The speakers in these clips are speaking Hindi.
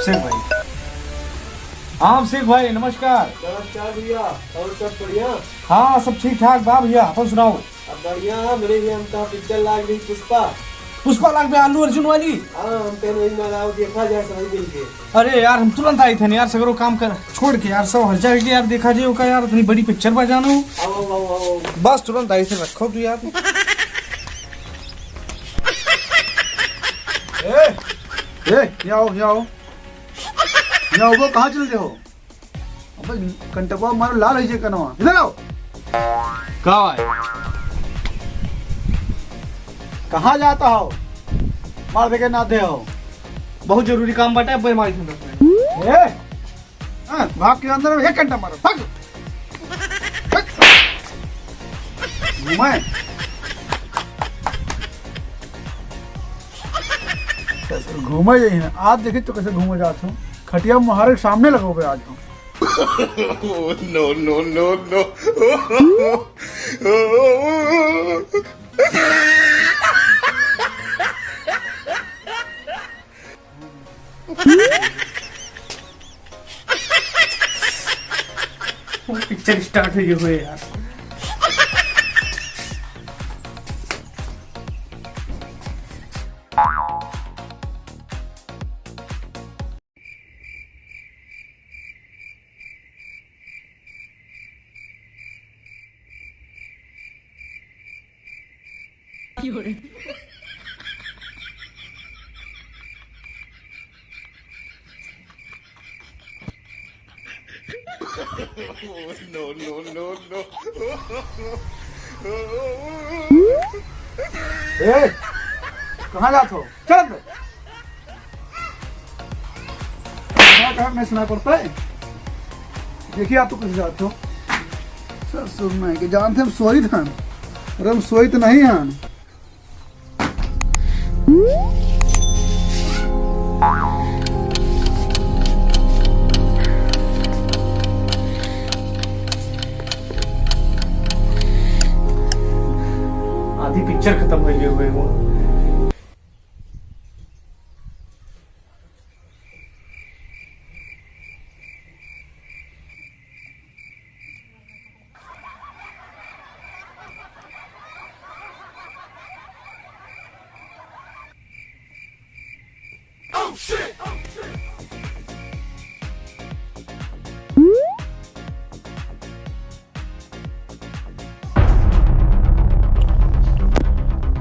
शेख भाई। हाँ शेख भाई नमस्कार। नमस्कार भैया, और सब बढ़िया? हाँ सब ठीक ठाक बा भैया, अपन सुनाओ। अब बढ़िया। मेरे भी हम तो पिक्चर लाग रही पुष्पा। पुष्पा लाग में आलू अर्जुन वाली। हाँ हम तो नहीं मनाओ, देखा जाए समझ मिल के। अरे यार हम तुरंत आए थे ना यार, सगरो काम कर छोड़ के यार, सब हर जाए यार, देखा जाए का यार, इतनी बड़ी पिक्चर बजाना हो। आओ आओ आओ। बस तुरंत आए थे, रखो तू यार। यहाँ आओ वो कहाँ चल रहे हो? अबे कंटकवा मारो लाल है जे कनवा, इधर आओ। कहाँ है? कहाँ जाता हो? मार दे के ना दे हो। बहुत जरूरी काम बटा है, मारी थी। भाग के अंदर में 1 घंटा मारो, भाग। घुमाए घूमे जाइए ना आज, देखिए तो कैसे घूमे जाते हो। खटिया मुहारे के सामने लगोगे आज हम। no, no, no, no. Picture start हुई यार। No, no, no, no. कहाँ जाते हो? चल अंदर। कहाँ नहीं सुना पड़ता है। देखिए आप तो कैसे जाते हो। सर सुनना कि जानते हम सोई था, अरे हम सोई तो नहीं हैं। आधी पिक्चर खत्म हो गई हुए वो।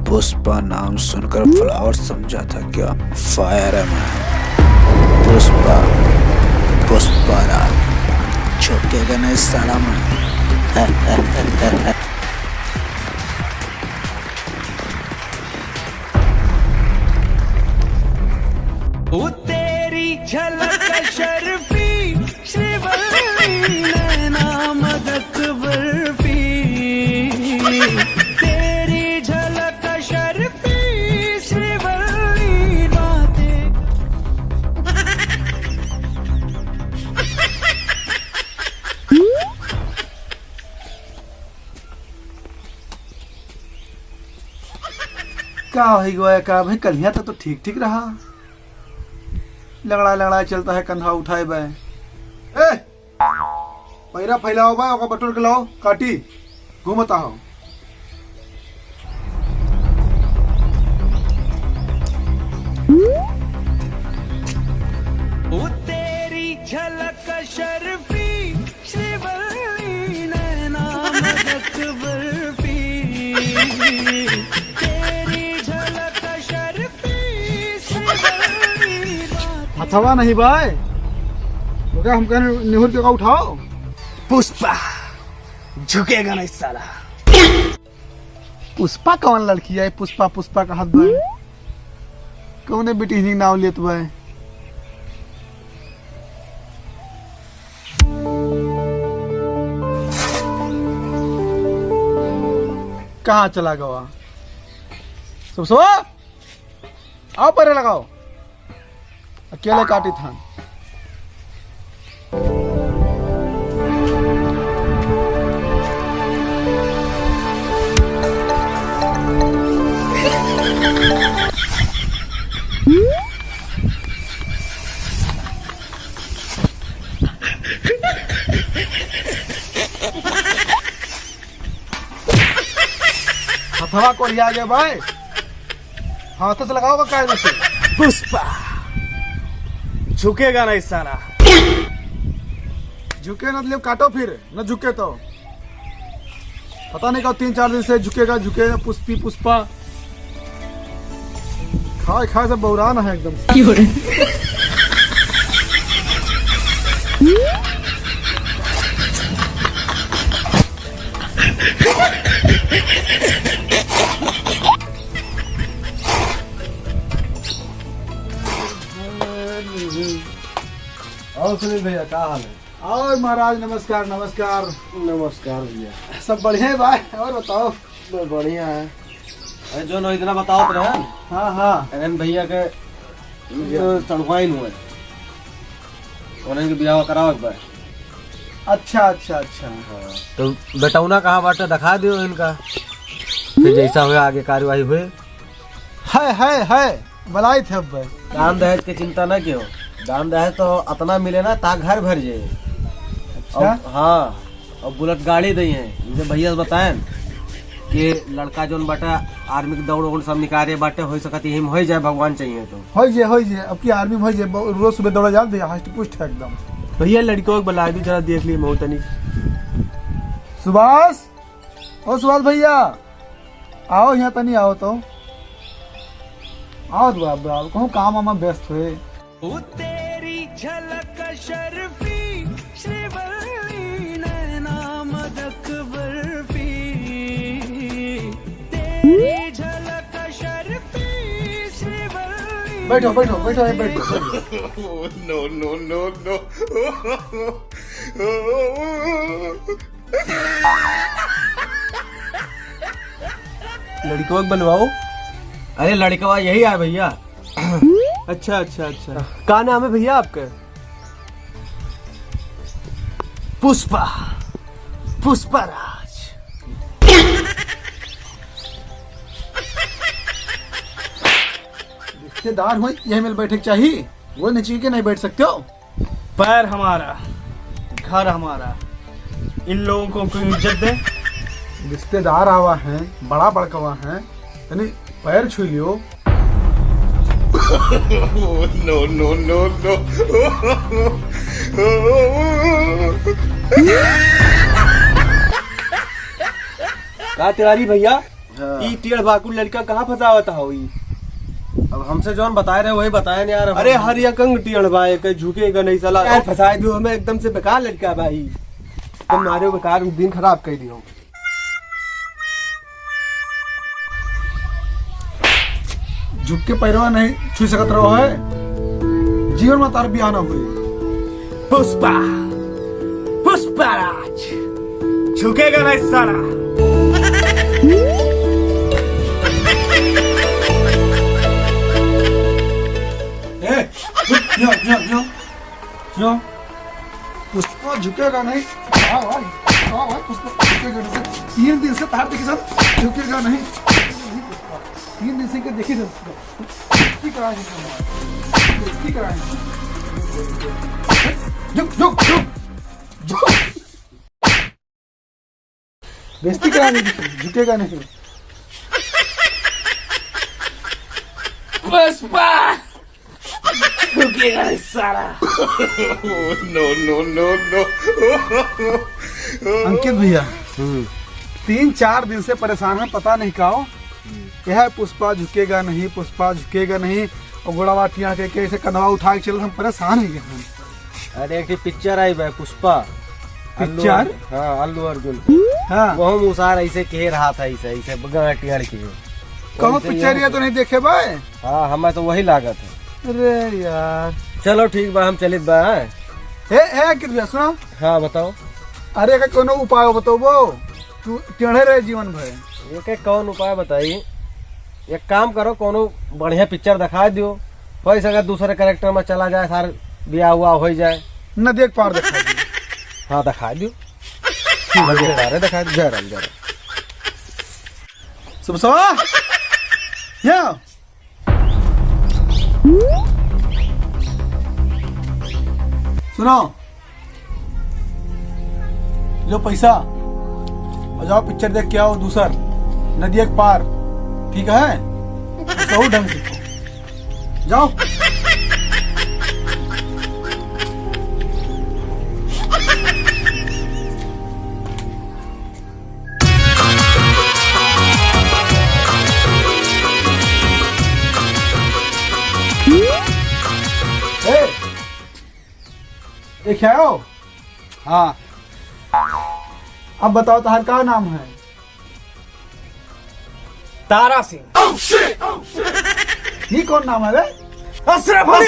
पुष्पा नाम सुनकर फ्लावर समझा था क्या? फायर है मैं। पुष्पा राज झुकेगा नहीं साला मैं। वो तेरी झलक शर्फी श्रीवल्ली नैना मदक बर्फी, तेरी झलक शर्फी श्रीवल्ली बातें। क्या हो गया का भाई? कलिया तो ठीक ठीक रहा, लंगड़ा चलता है, कंधा उठाए बे। पैरा फैलाओ बा, ओका बटोर के लाओ, काटी घूमता हो। वो तेरी झलक शर्फी श्रीवल्ली नैना मदक बर्फी, तेरी झलक शर्फी श्रीवल्ली बातें। हथवा नहीं भाई, तो क्या हम कहने निहुर के का उठाओ। पुष्पा झुकेगा नहीं साला। पुष्पा कौन लड़की है? पुष्पा का हाथ भाई कौन है? बेटी हिंदी नाम लेत भाई। कहाँ चला गया? सब आओ परे लगाओ, अकेले काटी था। हथवा को लिया गया भाई, हाथ से लगाओगा कायदे से। पुष्पा झुकेगा नहीं साला। झुके ना तो काटो, फिर न झुके तो पता नहीं कब 3-4 दिन से झुकेगा झुकेगा। पुष्पा खाए खाए सब बौराना है एकदम। और सुनील भैया क्या हाल है? और महाराज नमस्कार नमस्कार। नमस्कार भैया। सब बढ़िया है भाई, और बताओ। बढ़िया है। अरे जो नो इतना बताओ तो रहे। हाँ हाँ एन भैया के तनख्वाही हुए, उन्हें ब्याह कराओ एक बार। अच्छा अच्छा अच्छा। तो बेटौना कहाँ बाटे दिखा दियो इनका, फिर जैसा हुआ आगे कार्यवाही हुए। है बलाई थे। अब दान दहेज की चिंता न क्यों, दान दहेज तो इतना मिले ना ता घर भर जाए। अच्छा? हाँ, और बुलेट गाड़ी दी है। जैसे भैया बताएं कि लड़का जोन बाटा आर्मी के दौड़ वोड़ सब निकाले बाटे, हो सकती हिम हो जाए, भगवान चाहिए तो हो जे अब की आर्मी में हो जे, रोज सुबह दौड़ा जाते हैं, हष्ट पुष्ट है एकदम। भैया लड़कों को बुला दी, जरा देख ली मोहतनी। सुभाष, ओ सुभाष भैया आओ यहाँ तनी, आओ तो आओ बाबा, कहूँ काम वाम व्यस्त हुए। तेरी झलक शर्फी श्रीवल्ली नैना मदक बर्फी, तेरी झलक शर्फी श्रीवल्ली। बैठो बैठो बैठो बैठो। Oh, no, no, no, no. लड़कों को बनवाओ। अरे लड़का यही है भैया। अच्छा अच्छा अच्छा, क्या नाम है भैया आपका? पुष्पराज। रिश्तेदार हो यही मिल बैठक चाहिए, वो नीचे के नहीं बैठ सकते हो। पैर हमारा, घर हमारा, इन लोगों को कोई इज्जत दे। रिश्तेदार आवा है, बड़ा बड़कवा है, यानी पैर छू लियो। Oh, no, no, no, no. का तिवारी भैया, हाँ। ई टेढ़ भाकुर लड़का कहाँ फंसा हुआ था? अब हमसे जोन बताए रहे वही बताए नहीं यार। अरे हरिया कंग टेढ़ भाई के झुकेगा नहीं साला। यार फंसाए दो हमें, एकदम से बेकार लड़का भाई, तुम मारे बेकार दिन खराब कर दियो। झुक के पैरवा नहीं छू सकत रहो है, जीवन में तार बियाह ना हुई। पुष्पराज झुकेगा नहीं साला। यो पुष्पा झुकेगा नहीं। पुष्पा झुकेगा नहीं। 3 दिन से तार देखी सब झुकेगा नहीं। 3 दिन से देखी बेइज्जती कराएंगे, बेइज्जती कराएंगे। झुक झुक झुक झुक, बेइज्जती कराएंगे, झुकेगा नहीं। पुष्पा झुकेगा नहीं साला। Oh, no, no, no, no. अंकित भैया 3-4 दिन से परेशान है, पता नहीं काओ। यह पुष्पा झुकेगा नहीं, पुष्पा झुकेगा नहीं, और गोड़ावाटिया के कैसे कदवा उठा के चल, हम परेशान ही हैं। अरे एक पिक्चर आई भाई पुष्पा पिक्चर? हाँ, अल्लू अर्जुन। हाँ वो मुसार ऐसे कह रहा था, ऐसे ऐसे गाटियार के। कहो पिक्चर ये तो नहीं देखे भाई। हाँ, हमें तो वही लागत है। अरे यार चलो ठीक बा, हम चलित बा। ए कृपया सुनो। हाँ बताओ। अरे का कोनो उपाय बताओ, वो तू टेढ़े रहे जीवन भर। एक कौन उपाय बताइए। एक काम करो, कोनो बढ़िया पिक्चर दिखा दियो, हो सके दूसरे कैरेक्टर में चला जाए, सार ब्याह हुआ हो जाए। न देख पार दिखा दी। हाँ दिखा दियो, दिखा दियो। जय राम जय राम। सुबह या सुनो, लो पैसा और जाओ पिक्चर देख के आओ दूसर। नदी एक पार, ठीक है? सही ढंग से जाओ। ए, क्या हो? हाँ, अब बताओ तुम्हारा क्या नाम है? तारा सिंह। ये कौन नाम है बे? अशरफ अली।